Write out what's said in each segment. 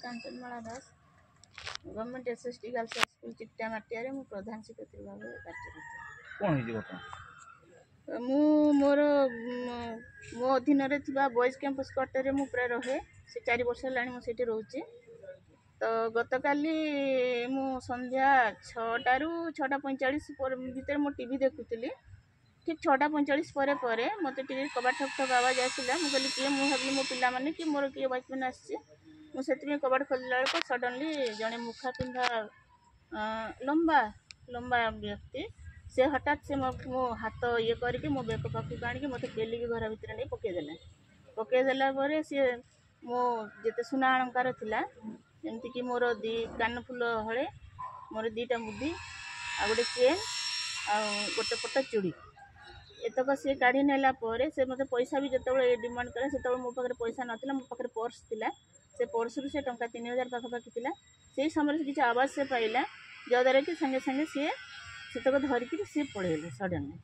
Kanchanmala Das government SST girls high school Chitta Matia मु प्रधान शिक्षक भाव कार्यरत कौन है मु मोर मो अधीन बॉयज कैंपस क्वार्टर मु प्राय रहे से 4 वर्ष है रोचे तो गतकाली मु संध्या 6टा रू 6:45 भितर मो टीवी देखुली ठीक 6:45 पर मत टी कबाट ठक ठक आवाज आसला मुझे किए मुझे भावी मो पिला माने कि मोर किए वाचमैन आसी कबाट खोलला बेलू सडनली जड़े मुखा पिंधा लंबा लंबा व्यक्ति से हठात से मो हाथ ये करके मो बेक पाखक आनिक मत पेलिकी घर भितर नहीं पकईदेला सी मो जिते सुना अलंकार थिला जमती कि मोर दी कान फुल हले मोर 2टा मुदी आ गोटे चेन आ गोटे पट चूड़ी एतक सी काढ़ी नेला से मत पैसा भी जिते डिमांड कला से मो पाखे पैसा नाला मो पाखे पर्स थिला से पर्स रु से टंका 3000 पाखापाखि थिला से समय किसी आवाज से पाइला जद्वारा कि संगे संगे सी सेतक धरिकी सी पड़ेले सडनली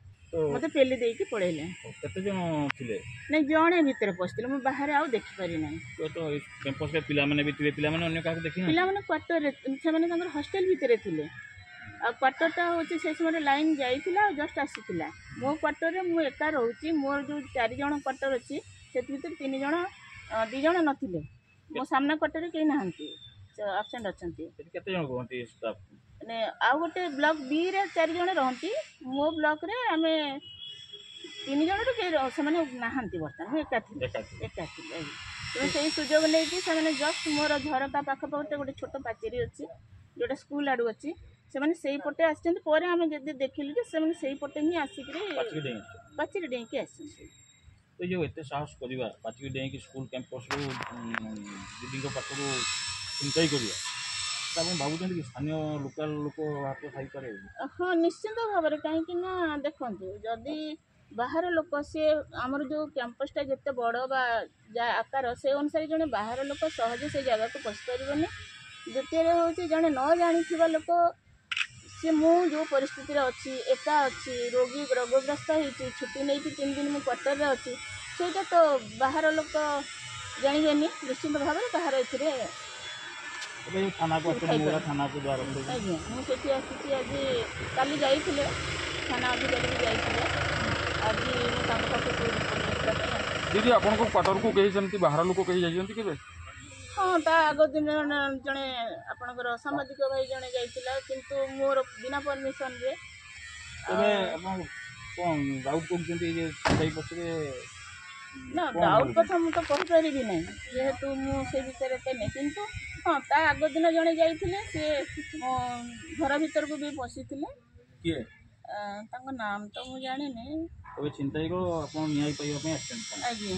मत पेली देकी पड़ेले नहीं जड़े भितर पशि मुझे बाहर आउ देखिपारि ना तो कैंपस के पिला माने भी थिबे पिला माने अन्य काको देखि पिला माने क्वार्टर से हॉस्टल भितर थिले आ क्वार्टरटा होची से समय लाइन जाइथिला जस्ट आसीथिला मो क्वार्टर रे मु एका रहउची मोर जो 4 जण क्वार्टर अछि से भितर 3 जण 2 जण नथिले मो सामना क्वार्टर रे केही नाहंती एब्सेंट अछंती केते जण कोंती स्टाफ ने आ गोटे ब्लॉक बी रे 4 जण रहंती मो ब्लॉक रे आमे 3 जण रे से माने नाहंती बर्तन एका थी तो से सुजोग लेकी से जस्ट मोर झरका पाख पटे गोटे छोट पाचेरी अछि जोटा स्कूल आडू अछि से माने सेही पटे आछन परे आमे जदि देखिलु जे से माने सेही पटे ही आसिकरी पाचेरी डेंकी आछन तो जो एते साहस करिवा पाचेरी डेंकी स्कूल कैंपस रो दीदी को पाखरो चिंताई करिवा तब भाबुछन कि स्थानीय लोकल लोक हाथ खाई पारे हाँ निश्चिंत भाव में कहीं देखु जदि बाहर लोक सी आमर जो कैंपसटा जिते बड़ बा आकार से अनुसार जड़े बाहर लोक सहजे से जगह को पशिपारे द्वितीय हूँ जड़े न जानी लोक सी मु जो परिस्थिति अच्छी एका अच्छी रोगी रोगग्रस्त होती छुट्टी नहीं 3 दिन मुझे क्वार्टर में अच्छी सेटा तो बाहर लोक जानवे निश्चिंत भाव में बाहर ए थाना को थाना को द्वार आज्ञा मुझे आज काली जाइए थाना अधिकारी भी जाइए आज दीदी आपन को क्वार्टर को कही जमती बाहर लोक कही जाइजंती केबे हाँ ता आग दिन जड़े आपणकर सामाजिक भाई जड़े जाइला किंतु मोर बिना परमिशन रे डाउट कर ना डाउट कथा मुझे कही पारि ना जेहेतु मुझे विषय नहीं किंतु हाँ ता आग दिन जड़े जाइए सी मो घर भीतर को भी पशि किए नाम तो मुझे जानी चिंता न्याय पाइबा आज्ञा